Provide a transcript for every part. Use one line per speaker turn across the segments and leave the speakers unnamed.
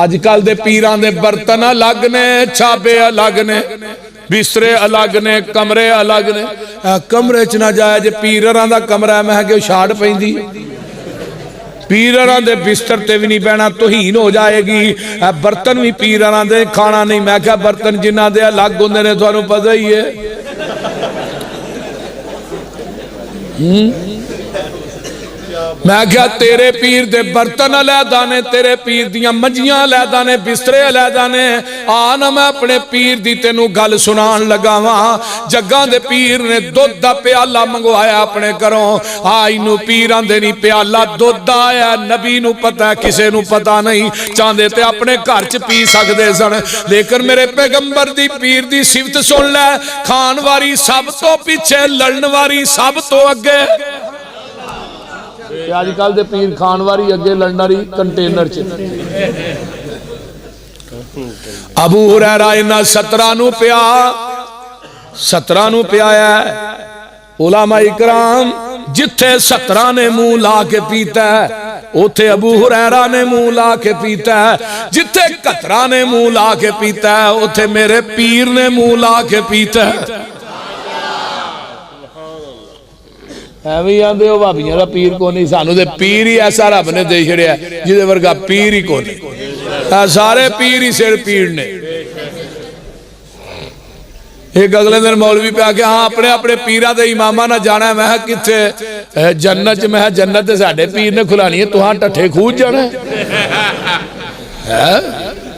آج کل دے پیران دے برتن الگ نے، چھابے الگ نے، بسترے الگ نے، کمرے الگ نے. کمرے چ نہ جائے جے پیران دا کمرہ میں کہ شاڑ پہندی پیران دے بستر تے بھی نہیں بہنا توہین ہو جائے گی. برتن بھی پیران دے کھانا نہیں. میں کہا برتن جنہ دے الگ ہوندے نے تھانوں پتہ ہی ہے. میں کہا تیرے پیر دے برتن علیحدہ نے، تیرے پیر دیاں منجیاں علیحدہ نے، بسترے علیحدہ نے. آنا میں اپنے پیر دی تینوں گل سنان لگا وہاں. جگاں دے پیر نے دودھ دا پیالہ منگوایا اپنے گھروں. آئی نو پیران دے نہیں پیالہ دودھ آیا. نبی نو پتا ہے کسے نو پتا نہیں. چاندے تے اپنے گھر چ پی سکدے سن. لیکن میرے پیغمبر دی پیر دی صفت سن لے، کھان واری سب تو پیچھے، لڑن واری سب تو اگے. آج کل دے پیر کھان واری اگے لڑناری کنٹینر چ. ابو ہریرہ انہاں 17 نو پیا 17 نو پیایا ہے. علماء اکرام جتھے 17 نے منہ لا کے پیتا ہے اوتھے ابو ہریرہ نے منہ لا کے پیتا ہے. جتھے 17 نے منہ لا کے پیتا ہے اوتھے میرے پیر نے منہ لا کے پیتا ہے. ایویں آندے ہو بھابیاں دا پیر کو نہیں. سانو دے پیر ہی ایسا رب نے دے چھڑیا جدے ورگا پیر ہی کو نہیں. سارے پیر ہی سر پیر نے. ایک اگلے دن مولوی پہ آکے ہاں اپنے اپنے پیرہ دے امامہ نہ جانا ہے. میں کتھے جنت میں ہے. جنت دے ساڑھے پیر نے کھلانی ہے. تو ہاں ٹھٹھے کھوج جانا ہے.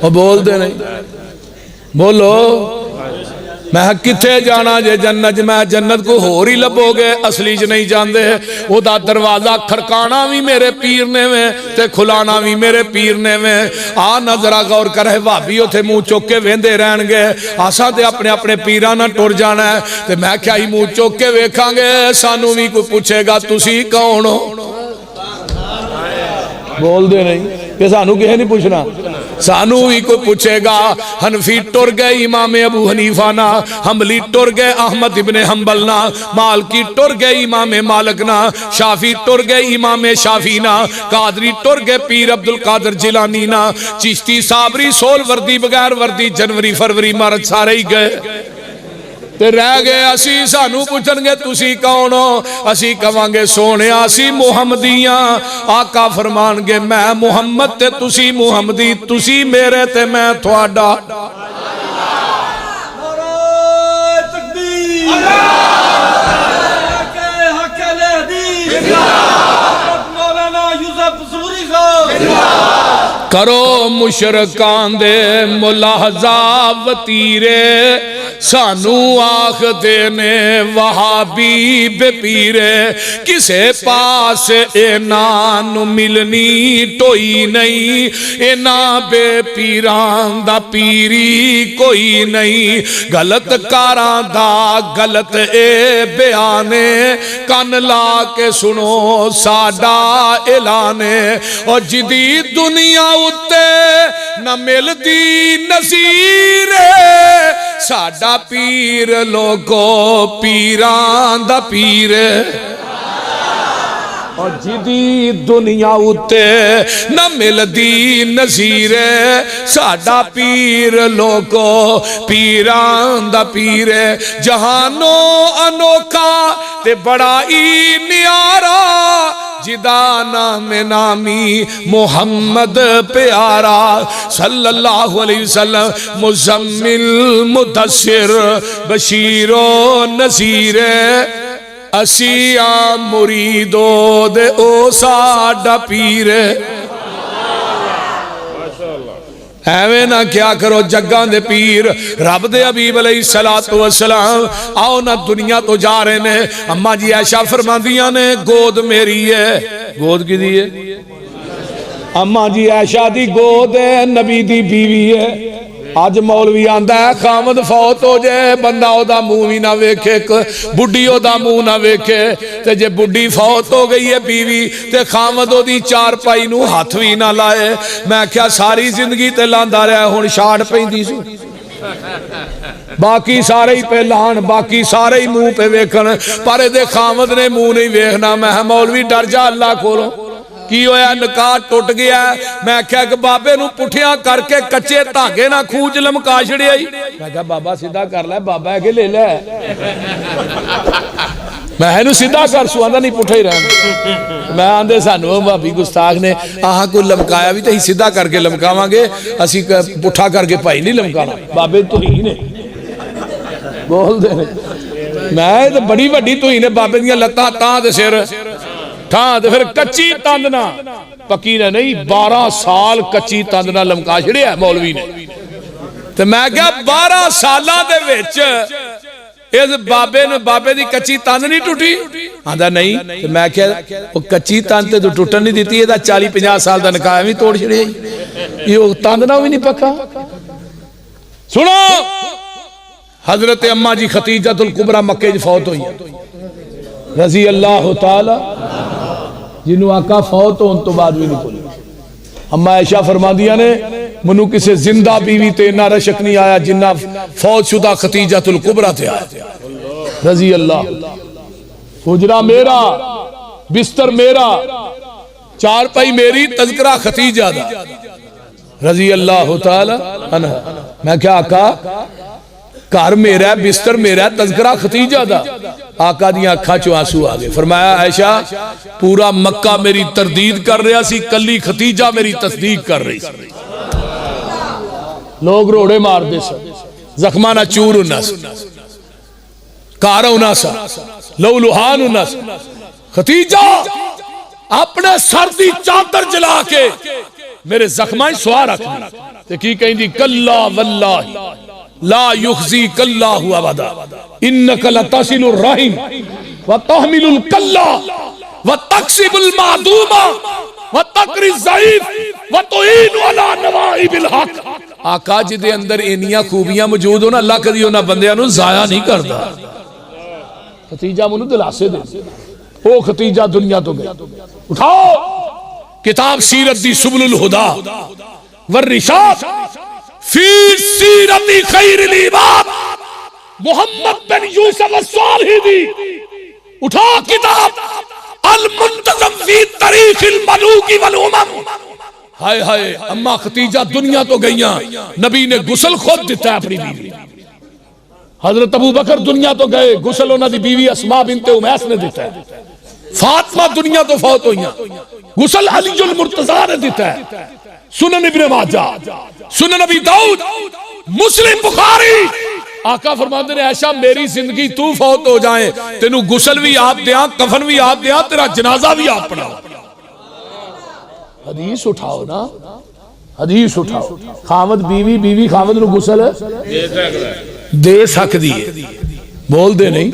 وہ بول دے نہیں بولو. میں کتھے جانا جے جنت میں. جنت کو ہور ہی لبو گے اصلی چ نہیں جاندے. او دا دروازہ کھڑکانا بھی میرے پیر نے میں تے کھلانا بھی میرے پیر نے میں. آ نظرہ غور کرے بھابی ہوتے منہ چوکے ویندے رہن گے. آسا تے اپنے اپنے پیران نہ ٹور جانا ہے. تے میں کیا ہی منہ چوکے ویکھاں گے. سانو بھی کوئی پوچھے گا تسی کون ہو. بول دے نہیں کہ سانو کہے نہیں پوچھنا. سانو ہی کوئی پوچھے گا. حنفی ٹر گئے امام ابو حنیفہ نا، حنبلی ٹر گئے احمد ابن حنبل نا، مالکی ٹر گئے امام مالک نا، شافی ٹر گئے امام شافی نا، قادری ٹر گئے پیر عبدالقادر جیلانی نا، چشتی صابری سول وردی بغیر وردی جنوری فروری مارچ سارے ہی گئے. تے رہ گئے اسی. سانو پوچھن گے تسی کون ہو. اسی کہاں گے سونے اسی محمدیاں. آقا فرمان گے میں محمد تے تسی محمدی. تسی میرے تے میں تھوڑا. کرو مشرکان دے ملاحظہ وطیرے، سانو آخ دینے وہابی بے پیرے. کسے پاس اینان ملنی ٹوئی نہیں، اینا بے پیران دا پیری کوئی نہیں. غلط کاراں دا غلط اے بیانے، کان لا کے سنو ساڈا اعلانے. اور جدید دنیا اتے نہ مل دی نظیر، ساڈا پیر لوگو پیران دا پیر. اور جدید دنیا اتے نہ مل دی نظیر، ساڈا پیر لوگو پیران دا پیر. جہانو انوکھا تے بڑا ہی نیارا، جدا نام نامی محمد پیارا صلی اللہ علیہ وسلم. مزمل مدثر بشیر و نذیر، اسیاں مریدو دے او ساڈا پیر. ایویں نہ کیا کرو جگاں دے پیر رب دے حبیب علیہ السلام. آؤ نہ دنیا تو جا رہے نے. اماں جی عائشہ فرماندیاں نے گود میری ہے. گود کی دی ہے؟ اماں جی عائشہ دی گود ہے، نبی دی بیوی ہے. آج مولوی آندہ ہے خامد فوت ہو جائے بندہ او دا منہ بھی نہ ویکھے، بڑھی او دا منہ نہ ویکھے. تے جے بڑھی فوت ہو گئی ہے بیوی تے خامد او دی چار پائی نو ہاتھ بھی نہ لائے. میں کیا ساری زندگی تے لاندہ رہا ہون شاڑ پہندی سی. باقی سارے ہی پہ لان، باقی سارے ہی منہ پہ ویکھن، پر دے خامد نے منہ نہیں ویکھنا. میں مولوی ڈر جا اللہ کھولو. کی ہویا نکاح ٹوٹ گیا میں کہا کہ بابے نو پٹھیاں کر کے کچے دھاگے نہ کھوج لمکا چھڑی آئی میں کہا بابا سیدھا کر لے بابا ہے کہ لے لے میں نو سیدھا کر سو آندھا نہیں پٹھا ہی رہا میں آندھے سانو بابی گستاخ نے آہاں کو لمکایا بھی تو ہی سیدھا کر کے لمکاواں گے اسی پٹھا کر کے پائی نہیں لمکانا بابے تو ہی نے بول دے میں تو بڑی وڈی تو ہی نے بابے دیاں لتاں تاں دے سر تھا تو پھر کچی تندنا پکی نے نہیں 12 سال کچی تندنا لمکا چھڑے ہے مولوی نے تو میں کہا 12 سالہ دے ویچ اس بابے دی کچی تند نہیں ٹوٹی آندھا نہیں تو میں کہا وہ کچی تند تے تو ٹوٹن نہیں دیتی ہے دا 40-50 سال دا نکاہ بھی توڑ چھڑے یہ تندنا بھی نہیں پکا سنو حضرت اماں جی خدیجہ الکبریٰ مکہ جی فوت ہوئی رضی اللہ تعالی جنہوں آقا فوت ہو ان تو بعد بھی نہیں بولی اماں عائشہ فرما دیا نے منو کسے زندہ بیوی تے نہ رشک نہیں آیا جنہ فوت شدہ خدیجہ الکبریٰ تے آیا رضی اللہ حجرہ میرا بستر میرا چار پائی میری تذکرہ خدیجہ دا رضی اللہ تعالی عنہ میں کیا آقا کار میرا بستر میرا تذکرہ خدیجہ دا آقا دیا اکھا چو آنسو آگے فرمایا عائشہ پورا مکہ میری تردید کر رہا سی کلی خدیجہ میری تصدیق کر رہی سی لوگ روڑے مار دے سا زخمانہ چور ہونا سا کارا ہونا سا لولوحان ہونا سا خدیجہ اپنے سردی چادر جلا کے میرے زخمائیں سوار رکھنا تو کی کہیں دی کلا واللہ لا یخزیک اللہ ابدا انک لتصل الرحم وتحمل الکلا وتکسب المعدوم وتقری الضعیف وتعین علی نوائب الحق آقا جی دے اندر انیاں خوبیاں موجود ہونا اللہ کدی ہونا بندیاں نو ضائع نہیں کردا خدیجہ منو دلاسے دے او خدیجہ دنیا تو گئے اٹھاؤ کتاب سیرت دی سبل الہدا والرشاد فی سیرت خیر العباد محمد بن یوسف الصالحی دی اٹھا کتاب المنتظم فی تاریخ الملوک والامم ہائے ہائے اما خدیجہ دنیا تو گئیاں نبی نے غسل خود دیتا ہے اپنی بیوی حضرت ابو بکر دنیا تو گئے غسل انہاں دی بیوی اسماء بنت امیس نے دیتا ہے فاطمہ دنیا تو فوت ہوئیاں غسل علی المرتضی نے دیتا ہے سنن ابن ماجہ سنن نبی داؤد مسلم بخاری آقا فرماتے ہیں عائشہ میری زندگی تو فوت ہو جائیں تینوں غسل بھی آپ دیاں کفن بھی آپ دیاں تیرا جنازہ بھی آپ پڑھاؤ حدیث اٹھاؤ نا حدیث اٹھاؤ خامد بیوی بیوی خامد نو غسل دے سکتی ہے بول دے نہیں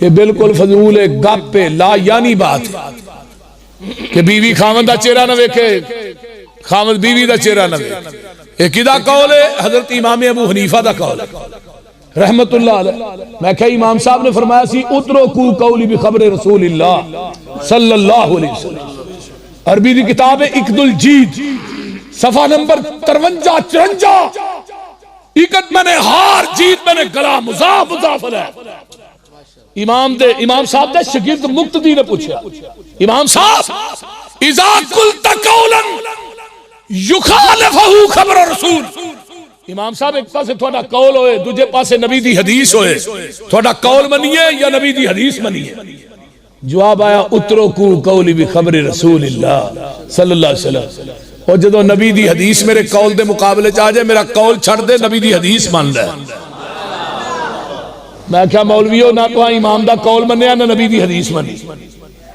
یہ بالکل فضول ہے گپ پہ لا یعنی بات ہے کہ بیوی خامد دا چہرہ نہ ویکھے خامد بیوی دا چہرہ نہ ویکھے ایک کدا قول ہے حضرت امام ابو حنیفہ دا قول ہے رحمت اللہ علیہ میں کہا امام صاحب نے فرمایا سی اترکو قولی بخبر رسول اللہ صلی اللہ علیہ وسلم عربی دی کتاب ہے اقد الجید صفحہ نمبر 53-54 اقد میں نے ہار جید میں نے گلا مضاف مضاف ہے امام صاحب دے شگرد مقتدی نے پوچھا امام صاحب اذا قلت قولا یخالفہ خبر رسول امام صاحب ایک پاسے تھوڑا قول ہوئے دوجہ پاسے نبی دی حدیث ہوئے تھوڑا قول منیے یا نبی دی حدیث منیے جواب آیا اترکو قولی بخبر رسول اللہ صلی اللہ علیہ وسلم اور جدو نبی دی حدیث میرے قول دے مقابلے چاہ جائے میرا قول چھڑ دے نبی دی حدیث مان لے میں کیا مولویوں نہ تو امام دا قول منیا نہ نبی دی حدیث منی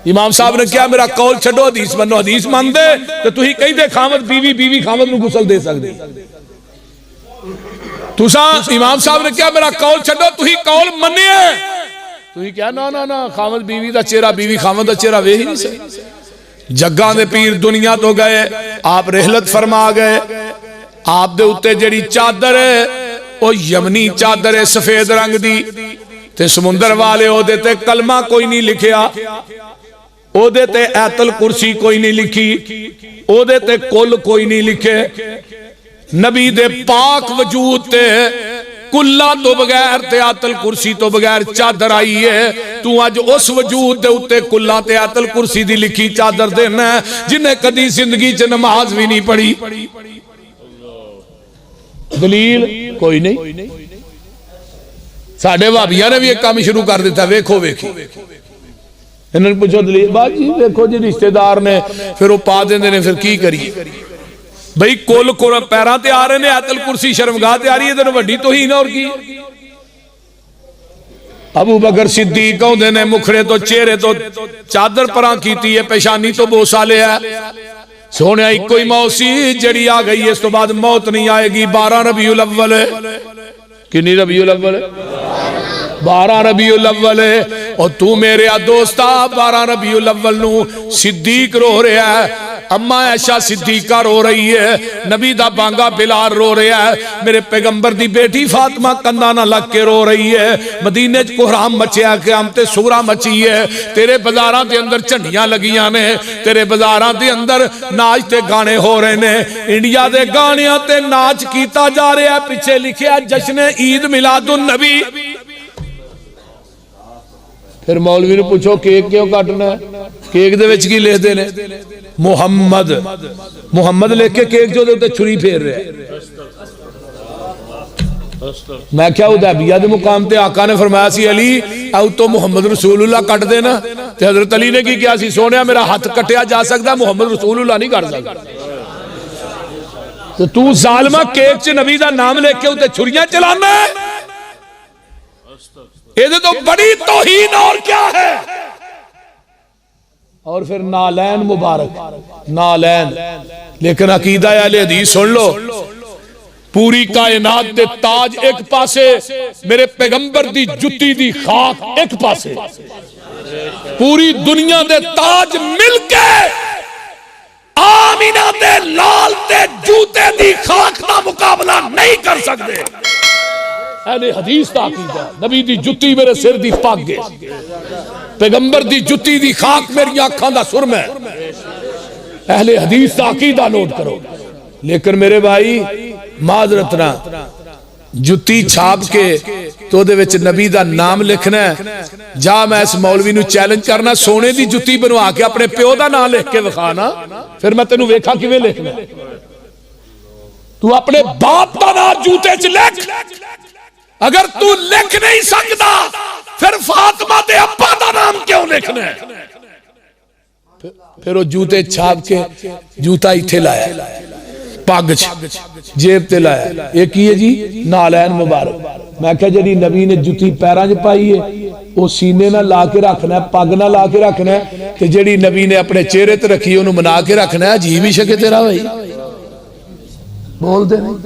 امام صاحب نے کیا میرا قول چھڑو حدیث منو حدیث مان دے تو تو ہی کہیں دے خامد بیوی بیوی خامد میں غسل دے سکتے تو امام صاحب نے کیا میرا قول چھڑو تو ہی قول منیے تو ہی کیا نا خامد بیوی دا چہرہ بیوی خامد دا چہرہ وے ہی نہیں سکتے جگاں دے پیر دنیا تو گئے آپ رحلت فرما گئے آپ دے اتے جڑی چادر ہے او یمنی چادر ہے سفید رنگ دی تے سمندر والے او دیتے کلمہ کوئی نہیں لکھیا او دیتے ایت الکرسی کوئی نہیں لکھی او دیتے کل کوئی نہیں لکھے نبی دے پاک وجود تے کلا تو بغیر تے آیت الکرسی تو بغیر چادر آئی ہے، تو اج اس وجود دے اتے کلا تے آیت الکرسی دی لکھی چادر دینا ہے جنہیں کدی زندگی چ نماز بھی نہیں پڑھی. دلیل کوئی نہیں. ساڑھے وابیاں نے بھی ایک کام شروع کر دیتا، ویکھو ویکھی. انہوں نے پوچھو دلیل، بات جی ویکھو جی رشتہ دار نے پھر وہ پا دیندے نے، پھر کی کریے بھئی کل پیران تے آ رہے نے، آیت الکرسی شرمگاہ تے آ رہی ہے، دنوں وڈی تو ہی نہ اور کی. ابو بکر صدیق ہوندے نے مکھڑے تو چہرے تو چادر پران کیتی ہے، پیشانی تو بوسا لے ہے. سونے ایک کوئی موسی جڑی آ گئی ہے، اس تو بعد موت نہیں آئے گی. 12 ربیع الاول ہے. کنی ربیع الاول ہے؟ 12 ربیع الاول ہے. اور تو میرے دوستا 12 ربیع الاول نو صدیق رو رہا ہے، اما عائشہ صدیقہ رو رہی ہے، نبی دا بانگا بلال رو رہا ہے، میرے پیغمبر دی بیٹی فاطمہ کندانہ لگ کے رو رہی ہے. مدینے کو حرام مچیا، قیامت سورہ مچی ہے. تیرے بازاراں دے اندر جھنڈیاں لگیاں نے، تیرے بازاراں دے اندر ناچ تے گانے ہو رہے نے. انڈیا دے گانیاں تے ناچ کیتا جا رہا ہے، پیچھے لکھیا جشن عید میلاد النبی. پھر مولوی نے پوچھو کیک کیوں کاٹنا ہے؟ کیک دے وچ کی لکھ دے نے؟ محمد. محمد لکھ کے کیک جو دے تے چھری پھیر رہے ہیں. میں کیا حدیبیہ دے مقام تے آقا نے فرمایا سی علی او تو محمد رسول اللہ کٹ دینا، تے حضرت علی نے کی کیا سی؟ سونیا میرا ہاتھ کٹیا جا سکتا، محمد رسول اللہ نہیں کٹ سکتا. تو ظالمہ کیک چ نبی دا نام لکھ کے تے چھریاں چلانا ہے؟ یہ تو بڑی توہین اور کیا ہے. اور پھر نالین مبارک، نالین. لیکن عقیدہ اہل حدیث سن لو، پوری کائنات دے تاج ایک پاسے، میرے پیغمبر دی جتی دی خاک ایک پاسے، پوری دنیا دے تاج مل کے آمینہ دے لال دے جوتے دی خاک دا مقابلہ نہیں کر سکتے. اہل حدیث دا عقیدہ، نبی دی جتی میرے سر دی پاک گے، پیغمبر دی جتی دی خاک میری آنکھاں دا سرم ہے. اہل حدیث دا عقیدہ نوٹ کرو. لیکن میرے بھائی معذرت نہ جتی چھاپ کے تو دے وچ نبی دا نام لکھنا ہے. جا میں اس مولوی نو چیلنج کرنا، سونے دی جتی بنوا کے اپنے پیو دا نام لکھ کے دکھانا، پھر میں تینوں ویکھا کیویں لکھنا. تو اپنے باپ دا نام جوتے چ لکھ. اگر تو لکھ نہیں سکتا پھر فاطمہ دے ابا دا نام کیوں لکھنا ہے؟ پھر وہ جوتے چھاپ کے جوتا ہی لایا، پگ جیب تے لایا. ایک ہی ہے جی نالین مبارک. میں کہا جی نبی نے جتی پیران چ پائی ہے، وہ سینے نہ لا کے رکھنا ہے، پگ نہ لا کے رکھنا ہے، کہ جڑی نبی نے اپنے چہرے تے رکھی انہوں منا کے رکھنا ہے. عجیب ہی شکے تیرا بھائی، بول دے نہیں.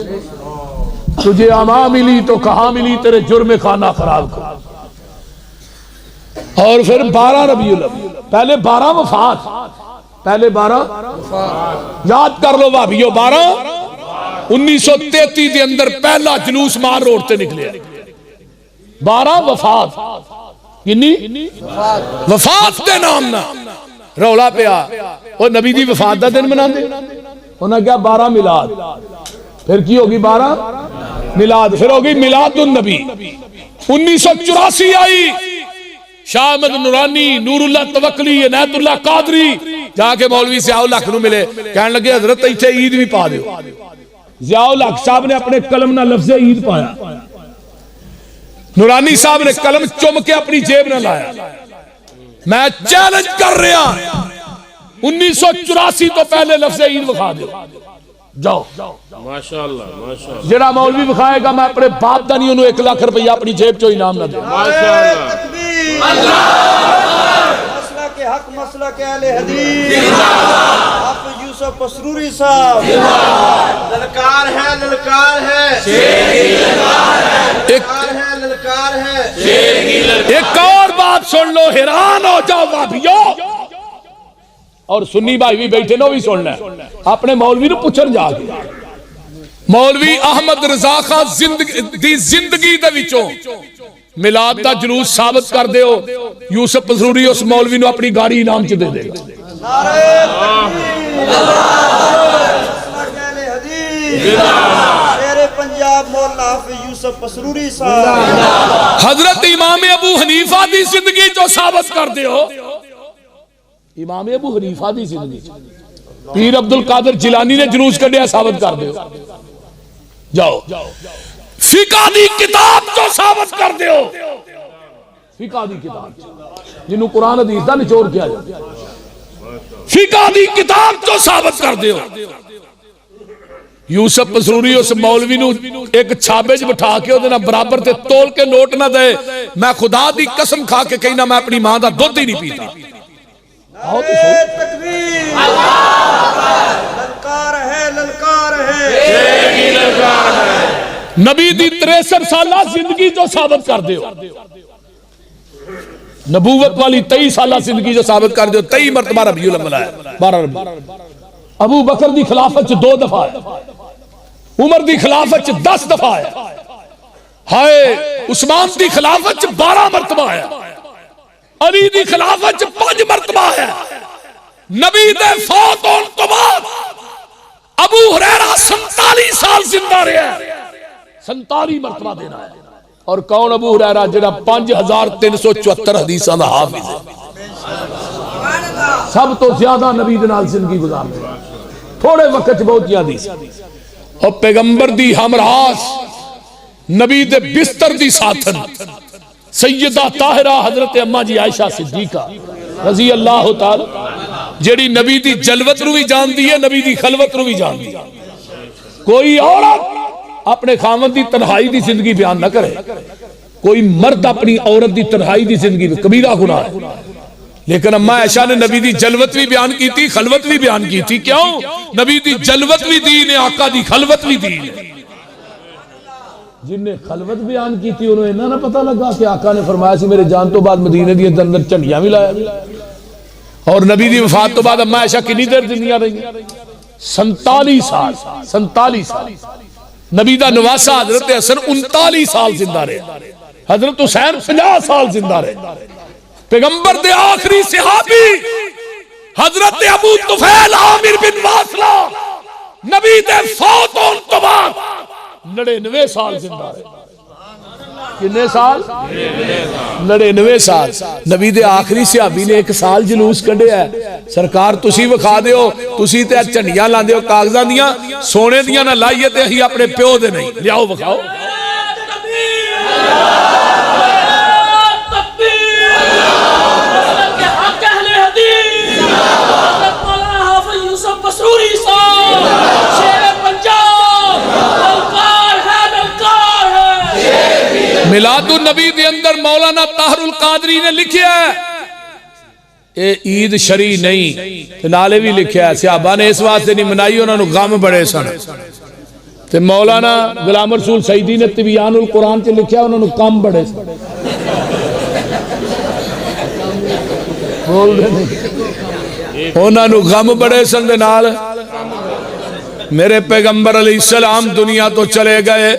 تجھے اما ملی تو کہاں ملی، تیرے جرم خانہ خراب کر. اور پھر 12 ربیع الاول، پہلے 12 وفات، پہلے 12 یاد کر لو بھابیو. 12 1933 دے اندر پہلا جلوس مار روڈ تے نکلے. 12 وفات، کنی وفات دے نام نہ رولا پیا. اور نبی دی وفات دا دن منا دے انہاں کیا 12 میلاد. پھر کی ہوگی 12 میلاد، پھر ہوگی میلاد النبی. 1984 آئی، شاہ احمد نورانی، نور اللہ توکلی، عنایت اللہ قادری جا کے مولوی ضیاء الحق نو ملے، کہنے لگے حضرت ایتھے عید بھی پا دیو. ضیاء الحق صاحب نے اپنے قلم نہ لفظ عید پایا، نورانی صاحب نے قلم چم کے اپنی جیب نہ لایا. میں چیلنج کر رہا 1984 تو پہلے لفظ عید بخا دو. جاؤ
ماشاءاللہ ماشاءاللہ.
جڑا مولوی بخائے گا میں اپنے باپ دا نہیں انہوں 1 لاکھ روپیہ اپنی جیب چو انعام نہ دے.
ماشاءاللہ.
مسلک حق، مسلک اہل حدیث، حافظ یوسف مسروری صاحب. للکار ہے، للکار ہے، شیر کی للکار ہے، للکار ہے، شیر کی للکار.
ایک اور بات سن لو، حیران ہو جاؤ وہابیو. اور سنی بھائی بھی بیٹھے نو بھی سننا ہے. اپنے مولوی نو پوچھن جا کے مولوی احمد رضا خان دی زندگی دے وچوں میلاد دا جلوس ثابت کر دیو، یوسف مسروری اس مولوی نو اپنی گاڑی انعام چ دے دے گا.
نعرہ تکبیر، مسلک اہل حدیث، شیر پنجاب. صاحب مولانا حافظ یوسف پسروری صاحب
حضرت امام ابو حنیفہ دی زندگی جو ثابت کر دے ہو امام ابو حنیفہ دی زندگی پیر عبد القادر جیلانی نے جلوس کڈیا ثابت کر دے ہو جاؤ فقہ دی کتاب جو ثابت کر دے ہو فقہ دی کتاب جنہوں قرآن حدیث دا نچوڑ کیا جائے فقہ دی کتاب جو ثابت کر دے ہو یوسف پسروری اس مولوی نو ایک چھابے جو بٹھا کے وہ دینا برابر تے تول کے نوٹ نہ دے میں خدا دی قسم کھا کے کہنا میں اپنی ماں دا دودھ ہی نہیں پیتا
نعرہ تکبیر للکار ہے للکار ہے
نبی دی 63 سالہ زندگی جو ثابت کر دے ہو نبوت والی 23 سالہ زندگی جو ثابت کر دے ہو 23 مرتبہ ربیع الاول ہے 12 ربیع ابو بکر دی خلافت 2 دفعہ ہے عمر دی خلافت 10 دفعہ ہے ہائے عثمان دی خلافت 12 مرتبہ ہے علی دی خلافت 5 مرتبہ ہے نبی دے فوت ہون تو بعد ابو ہریرہ 47 سال زندہ رہا ہے 47 مرتبہ دینا ہے اور کون ابو ہریرہ جڑا 5374 حدیثاں دا حافظ ہے سب تو زیادہ نبی دے نال زندگی گزارتے ہیں تھوڑے وقت بہت حدیث اور پیغمبر دی ہمراس نبی دے بستر دی ساتھن سیدہ طاہرہ حضرت اماں جی عائشہ صدیقہ رضی اللہ تعالی جیڑی نبی دی جلوت رو بھی جان دی ہے نبی دی خلوت رو بھی جان دی کوئی عورت اپنے خامد دی تنہائی دی زندگی بیان نہ کرے کوئی مرد اپنی عورت دی تنہائی دی زندگی کبیرہ گناہ ہے لیکن اماں عائشہ نے نبی دی جلوت بھی بیان کی تھی خلوت بھی بیان کی تھی کیوں نبی دی جلوت بھی دین ہے آقا دی خلوت بھی دین ہے جن نے خلوت بیان کی تھی انہوں نے نہ پتہ لگا کہ آقا نے فرمایا سی میرے جان تو بعد مدینے دی اندر چنڈیاں بھی لایا اور نبی دی وفات تو بعد اماں عائشہ کنی دیر زندگیاں رہی 47 سال نبی دا نواسہ حضرت حسن 39 سال زندہ رہے حضرت حسین 50 سال زندہ رہے پیغمبر دے آخری صحابی حضرت ابو طفیل عامر بن واصلہ نبی دے فوت ہون تو بعد 99 سال زندہ رہے کتنے سال 99 سال نبی دے آخری صحابی نے 1 سال جلوس کڈے ہے سرکار تسی وکھا دیو تسی تے چنڈیاں لاندے ہو کاغذاں دیاں سونے دیاں نہ لائیے تے ہی اپنے پیو دے نہیں لیاؤ وکھاؤ میلاد النبی دے اندر مولانا طاہر القادری نے لکھیا ہے اے عید شرعی نہیں نالے بھی لکھیا ہے صحابہ نے اس واسطے نہیں منائی انہوں نے غم بڑے سن تے مولانا غلام رسول سعیدی نے تبیان القرآن چ لکھیا انہوں نے کم بڑے سن بول دے نہیں انہوں نے غم بڑے سن دے نال میرے پیغمبر علیہ السلام دنیا تو چلے گئے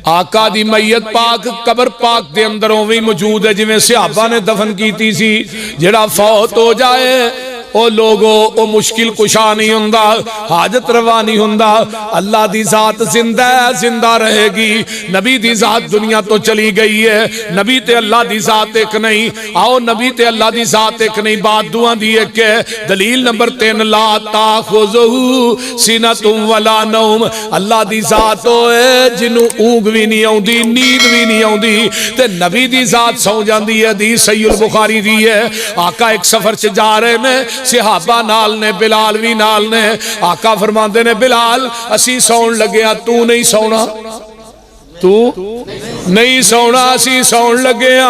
آقا دی میت پاک قبر پاک دے اندروں بھی موجود ہے جویں صحابہ نے دفن کیتی سی جڑا فوت ہو جائے او لوگو او مشکل کشا نہیں ہوندا حاجت روا نہیں ہوندا اللہ دی ذات زندہ ہے زندہ رہے گی نبی دی ذات دنیا تو چلی گئی ہے نبی تے اللہ دی ذات ایک نہیں آؤ نبی تے اللہ دی ذات ایک نہیں بات دعا دی ایک ہے دلیل نمبر 3 لا تاخذہ سنۃ ولا نوم اللہ دی ذات ہوئے جنوں اونگ بھی نہیں آوندی نیند بھی نہیں آوندی تے نبی دی ذات سو جاندی ہے حدیث صحیح البخاری دی ہے آقا ایک سفر سے جا رہے نے صحابہ نال نے بلال بھی نال نے آقا فرماندے نے بلال اسی سون لگیا تو نہیں سونا تو نہیں سونا اسی سون لگیا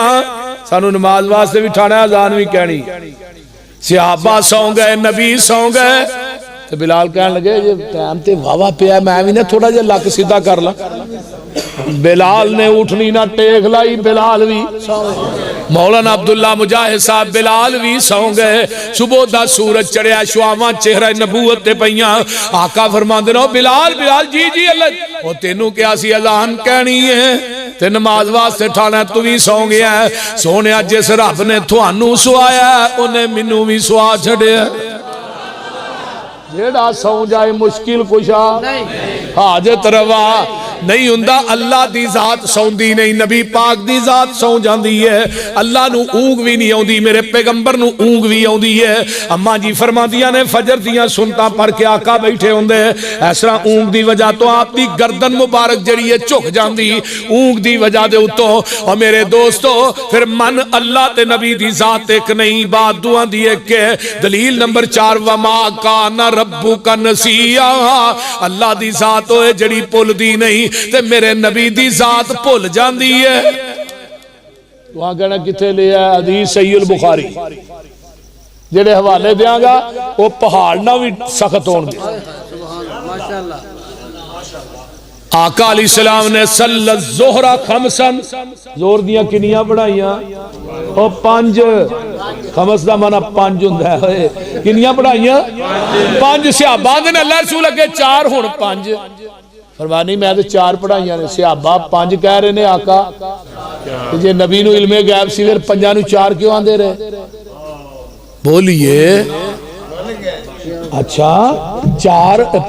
سانو نماز واسطے بھی ٹھانا اذان بھی کہنی صحابہ سو گئے نبی سو گئے تو بلال کہنے لگے یہ ٹائم تے واوا پیا میں بھی نہ تھوڑا جا لک سیدھا کر لا بلال نے اٹھنی نہ ٹیک لائی بلال بھی مولانا عبداللہ مجاہد صاحب بلال بھی سو گئے صبح دا سورج چڑھیا شعاواں چہرہ نبوت تے پئیاں آقا فرماندے نو بلال بلال جی اللہ او تینوں کیا سی اذان کہنی ہے تے نماز واسطے ٹھانا تو بھی سو گیا ہے سونیا جس رب نے تھانوں سوایا انہیں مینوں بھی سوا چھڑیا جیڑا سو جائے مشکل کشا حاجت روا نہیں ہوندا اللہ دی ذات سوندی نہیں نبی پاک دی ذات سو جاندی ہے اللہ نو اونگ بھی نہیں آوندی میرے پیغمبر نو اونگ بھی آوندی ہے اما جی فرماندیاں نے فجر دیاں سنتاں پڑھ کے آقا بیٹھے ہوندے اس طرح اونگ دی وجہ تو آپ دی گردن مبارک جڑی ہے جھک جاندی اونگ دی وجہ دے اتوں اور میرے دوستو پھر من اللہ تے نبی دی ذات ایک نہیں بات دعا دی ایک کہ دلیل نمبر 4 وما کان ربک نسیا اللہ دی ذات ہوئے جڑی پل دی نہیں تے میرے نبی دی ذات پل جاندی ہے تو آن کہنا کتے لیا حدیث صحیح البخاری جڑے حوالے دیاں گا وہ پہاڑ نہ بھی سخت ہون گے آقا علیہ السلام نے صلی الظہرہ خمسن زور دیاں کنیاں پڑھائیاں اور 5 خمس دا مانا 5 ہوندہ ہے کنیاں پڑھائیاں 5 صحابہ نے اللہ رسول اگے 4 ہون 5 فرمانی میں تو 4 پڑھائیاں نے صحابہ 5 کہہ رہے نے آقا جے نبی نو علم غیب سی پھر 5 نو 4 کیوں آندے رہے بولیے اچھا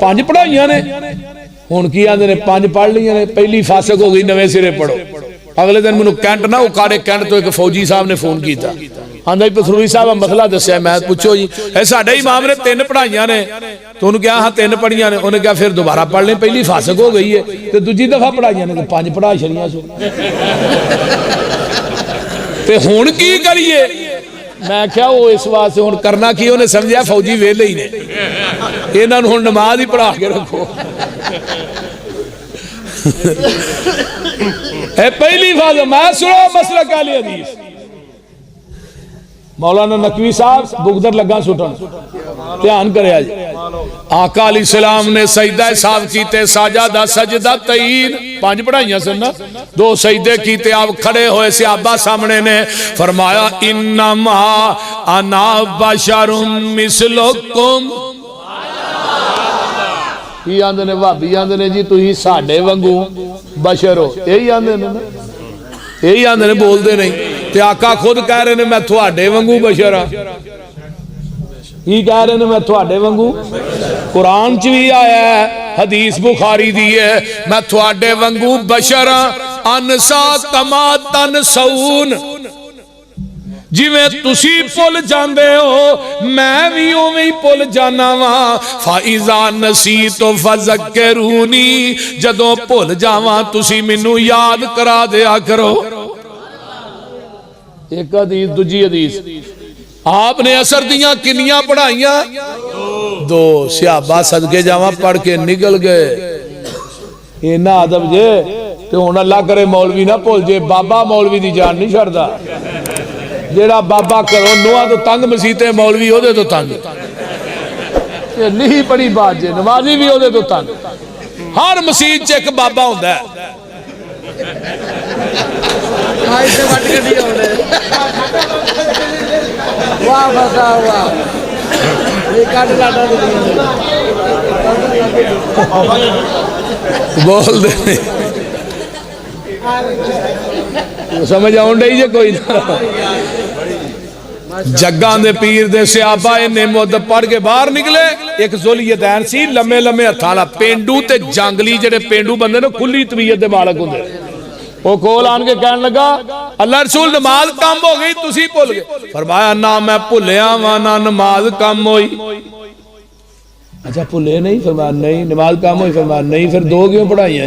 5 پڑھائیاں نے ہون کی آندے نے 5 پڑھ لیاں نے پہلی فاسق ہو گئی نوے سرے پڑھو اگلے دن منو کینٹ نہ اکاڑے کینٹ تو ایک فوجی صاحب نے فون کیتا آندھا پسروی صاحب مسئلہ دسیا میں پوچھو جی ساڈے امام نے 3 پڑھائیاں نے تو انہوں کہا ہاں 3 پڑھیاں نے انہوں کہا پھر دوبارہ پڑھ لیں پہلی فاسق ہو گئی ہے تو دوجی دفعہ پڑھائیاں نے 5 پڑھا چھڑیاں سو تے ہون کی کریے میں کیا وہ اس واسطے ہون کرنا کی انہیں سمجھا فوجی ویلے ہی نے انہوں نے ہون نماز ہی پڑھا کے رکھو اے پہلی فاضل میں سنو مسئلہ کالی حدیث مولانا نقوی صاحب بغدر لگا سٹن دھیان کرے آج آقا علیہ السلام نے سجدہ صاحب کیتے ساجدہ سجدہ تین 5 پڑھائیاں سننا 2 سجدے کیتے آپ کھڑے ہوئے صحابہ سامنے نے فرمایا انما انا بشر مثلکم یہ آندے نے وابی آندے نے جی تو ہی ساڑھے ونگو بشر ہو یہی آندے نے یہی آندے نے بول دے نہیں تے آقا خود کہہ رہے نے میں تھوڑے ونگو بشر ہاں یہ کہہ رہے نے میں تھوڑے ونگو قرآن چوی آیا ہے حدیث بخاری دی ہے میں تھوڑے ونگو بشر ہاں انسا کما تنسون جی میں تسی پل جاندے ہو میں بھی اویں پل جانا وا فائزا نسیت فذکرونی جدوں پل جاواں تسی مینوں یاد کرا دیا کرو ایک حدیث دوجی حدیث آپ نے اثر دیاں کنیاں پڑھائیاں 2 صحابہ صدقے جاواں پڑھ کے نکل گئے اینا ادب جے تے ہن اللہ کرے مولوی نہ بھول جے بابا مولوی دی جان نہیں چھڑدا جیڑا بابا کرو نوہ تو تنگ مسیتے مولوی ہو دے تو تنگ نہیں پڑی بات جے نمازی بھی ہو دے تو تنگ ہر مسیت چے ایک بابا ہوندہ ہے
واہ بسا واہ یہ کٹ لاٹا
بول دے سمجھ آؤں ڈائی جے کوئی نہ جگان دے پیر دے صحابہ نے مدد پڑھ کے باہر نکلے ایک ذوالدین سی لمے لمے ہتھالا پینڈو تے جانگلی جڑے پینڈو بندے نے کھلی طبیعت دے بالک ہوندے وہ کول آن کے کہنے لگا اللہ رسول نماز کم ہو گئی تسی بھول گئے فرمایا نہ میں بھولیا وا نہ نماز کم ہوئی اچھا بھولے نہیں فرمایا نہیں نماز کم ہوئی فرمایا نہیں پھر 2 کیوں پڑھائیاں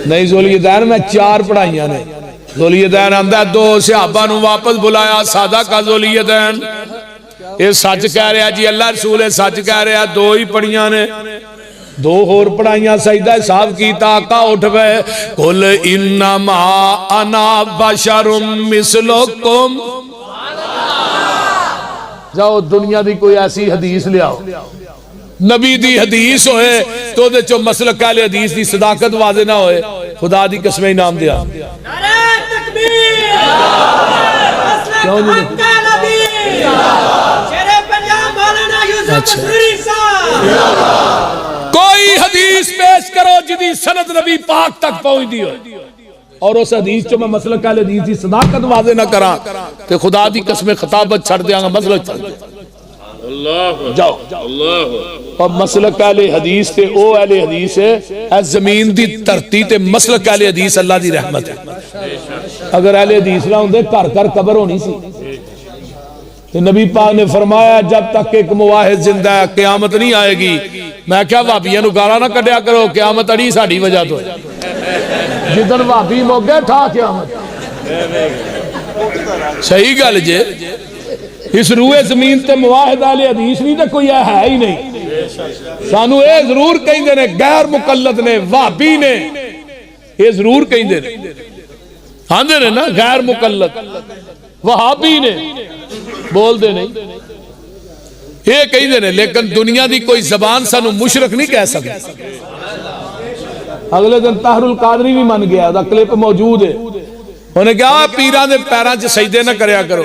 نہیں ذوالدین میں 4 پڑھائیاں نے ذوالدین آندہ 2 صحابہ نو واپس بلایا سادہ کا ذوالدین یہ سچ کہہ رہا جی اللہ رسول سچ کہہ رہا 2 ہی پڑھیاں نے 2 اور پڑھائیاں سجدہ صاحب کی آقا اٹھ گئے قل انما انا بشر مثلکم جاؤ دنیا دی کوئی ایسی حدیث لے آؤ نبی دی حدیث ہوئے تو دے چو مسلک کہلے حدیث دی صداقت واضح نہ ہوئے خدا دی قسمیں انعام دیا
نعرہ تکبیر مسلک مکہ نبی شیر پنجاب مولانا یوسف مسروری صاحب
کوئی حدیث پیش کرو جدی سند نبی پاک تک پہنچ دی ہوئے اور اس حدیث چو میں مسلک کہلے حدیث دی صداقت واضح نہ کرا تو خدا دی قسمیں خطابت چھڑ دیاں گا مسلک چھڑ دیاں
اللہ
جاؤ
اللہ
اور مسلک اہل حدیث تے او اہل حدیث ہے اے زمین دی دھرتی تے مسلک اہل حدیث اللہ دی رحمت ہے اگر اہل حدیث نہ ہوندے گھر گھر قبر ہونی سی تو نبی پاک نے فرمایا جب تک ایک مواحد زندہ ہے قیامت نہیں آئے گی میں کیا وابیاں نو گالا نہ کڈیا کرو قیامت اڑی ساڈی وجہ تو جدن وابی مک گئے ٹھا قیامت صحیح گل جے اس روئے زمین تے مواحد اہل حدیث نہیں تے کوئی ہے ہی نہیں سانو اے ضرور کہیں دے نے غیر مقلد نے وابی نے اے ضرور کہیں دے نے ہاں دے نے نا غیر مقلد وہابی نے بول دے نہیں یہ کہیں دے نے لیکن دنیا دی کوئی زبان سانو مشرک نہیں کہہ سکتے اگلے دن طاہر القادری بھی من گیا دا کلپ موجود ہے انہیں کہا پیران دے پیران چ سجدے نہ کریا کرو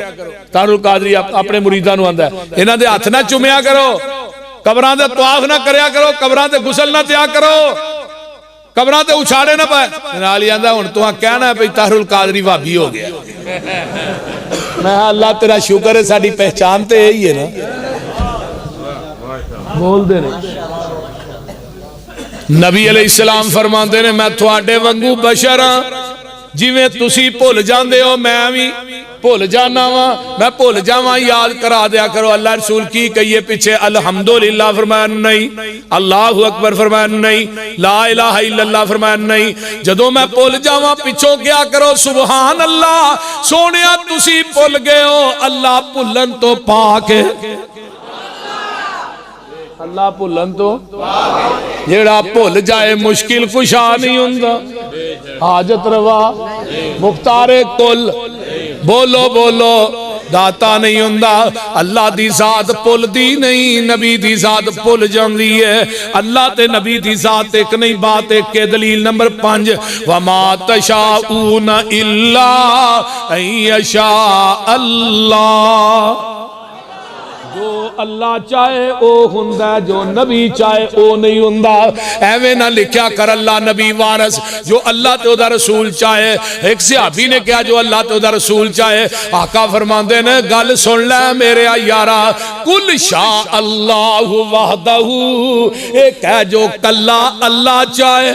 طاہر القادری اپنے مریداں نو آندا ہے انہاں دے ہاتھ نہ چومیا کرو قبراں دے طواف نہ کریا کرو قبراں تے غسل نہ تیا کرو قبراں تے اچھاڑے نہ پائے نال ہی آندا ہن تو کہنا ہے بھئی طاہر القادری وہابی ہو گیا میں اللہ تیرا شکر ہے ساڈی پہچان تے یہی ہے نا بول دے نہیں نبی علیہ السلام فرماندے نے میں تواڈے وانگو بشر ہاں جویں تسی بھول جاندے ہو میں بھی بھول جانا وا میں بھول جاواں یاد کرا دیا کرو اللہ رسول کی کہیے پیچھے الحمدللہ فرمایا نہیں اللہ اکبر فرمایا نہیں لا الہ الا اللہ فرمایا نہیں جدوں میں بھول جاواں پیچھوں کیا کرو سبحان اللہ سونیا تسی بھول گئے ہو اللہ بھولن تو پاک ہے اللہ بھولن تو جیڑا بھول جائے مشکل کشا نہیں ہوندا حاجت روا مختار کل بولو بولو داتا نہیں ہوندا اللہ دی ذات بھول دی نہیں نبی دی ذات بھول جاندی ہے اللہ تے نبی دی ذات ایک نہیں بات ایک کے دلیل نمبر 5 وما تشاؤون الا ان یشاء اللہ جو اللہ چاہے او ہوندا جو نبی چاہے او نہیں ہوندا ایویں نہ لکھیا کر اللہ نبی وارث جو اللہ تے دا رسول چاہے ایک صحابی نے کہا جو اللہ تے دا رسول چاہے آقا فرماندے نے گل سن لے میرے یارا کل شاء اللہ وحدہ ایک ہے جو کلا اللہ چاہے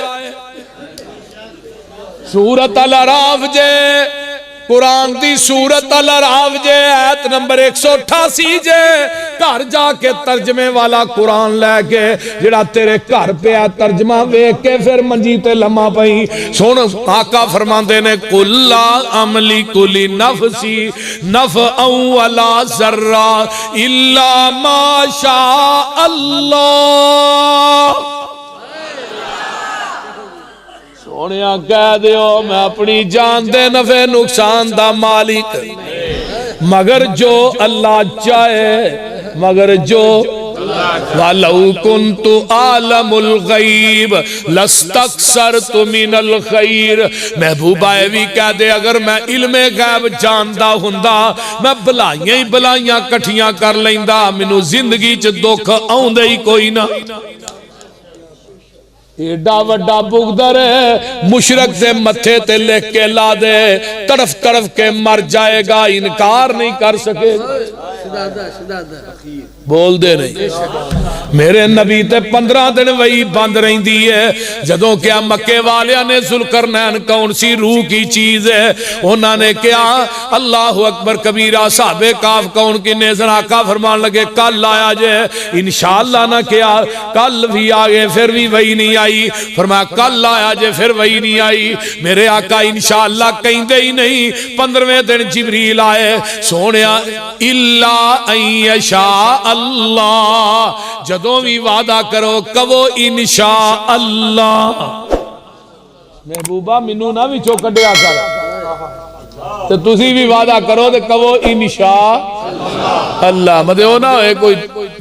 سورۃ الاعراف جے قرآن دی سورت الاعراف جے آیت نمبر 188 جے گھر جا کے ترجمے والا قرآن لے کے جڑا تیرے گھر پہ ترجمہ ویکھ کے پھر منجی تے لمحہ پئی سن آقا فرماندے نے قل لا املک لنفسی نفعا ولا ضرا الا ما شاء اللہ سونیا کہہ دیو میں اپنی جان دے نفع نقصان دا مالک مگر جو اللہ چاہے مگر جو وَلَوْ كُنْتُ عَالَمُ الْغَيْبِ لَسْتَكْسَرْتُ مِنَ الْخَيْرِ محبوبہ بھی کہہ دے اگر میں علم غیب جاندہ ہوندا میں بلائیاں ہی بلائیاں کٹھیاں کر لیندا مینوں زندگی چ دکھ آوندے ہی کوئی نہ ایڈا وڈا بغدر ہے مشرک سے متھے تے لکھ کے لا دے طرف طرف کے مر جائے گا انکار نہیں کر سکے بول دے نہیں میرے نبی تے 15 دن وہی بند رہی دی ہے جدوں کیا مکے والیاں نے ذوالقرنین کون سی روح کی چیز ہے انہاں نے کیا اللہ اکبر کبیرہ صحابہ کاف کون کی نیزن آقا فرمان لگے کل آیا جے انشاءاللہ نہ کیا کل بھی آگے پھر بھی وہی نہیں آئی فرمایا کل آیا جے پھر وہی نہیں آئی میرے آقا انشاءاللہ کہیں دے ہی نہیں 15ویں دن جبریل آئے سونیا اللہ ان یشاء اللہ جدوں بھی وعدہ کرو کہو انشاءاللہ محبوبہ منو نہ بھی چوکڑیا کر تو تسی بھی وعدہ کرو تو کہو انشاءاللہ مدے ہو نہ ہوئے کوئی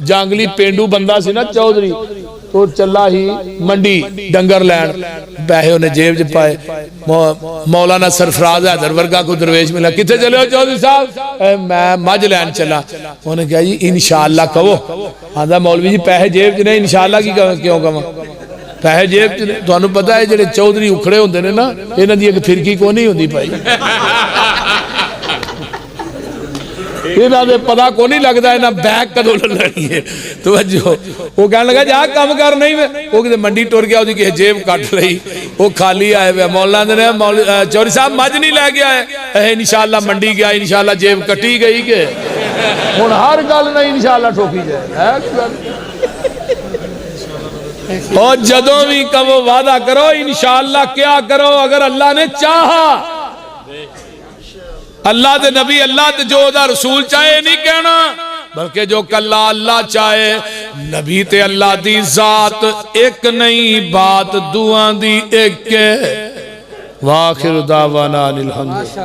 جانگلی پینڈو بندہ سی نا چودھری تو چلا ہی منڈی ڈنگر لین پیسے انہیں جیب جب پائے مولانا سرفراز حیدر ورگا کو درویش ملا کتے چلے ہو چودھری صاحب میں مجھ لین چلا انہوں نے کہا جی انشاءاللہ کہو آدھا مولوی جی پیسے جیب جنہیں انشاءاللہ کی کیوں کہاں پیسے جیب جنہیں تو انہوں پتا ہے جنہیں چودھری اکھڑے ہوندے نے نا انہوں نے ایک پھرکی کو نہیں ہوندی پائی انہاں دے پتہ کو نہیں لگدا انہاں بیگ کدوں لینی ہے توجہ وہ کہنے لگا جا کم کر نہیں میں وہ کدے منڈی ٹر گیا اودی کہ جیب کٹ لئی وہ خالی آئے ہوئے مولانا نے چوری صاحب مجھ نہیں لے گیا ہے انشاءاللہ منڈی گیا انشاءاللہ جیب کٹی گئی کہ ہن ہر گل نہیں انشاءاللہ ٹھوکی جائے اور جدوں بھی کہو وعدہ کرو انشاءاللہ کیا کرو اگر اللہ نے چاہا اللہ دے نبی اللہ دے جو دا رسول چاہے نہیں کہنا بلکہ جو کلا اللہ چاہے نبی تے اللہ دی ذات ایک نہیں بات دعائیں دی ایک ہے وآخر دعوانا الحمد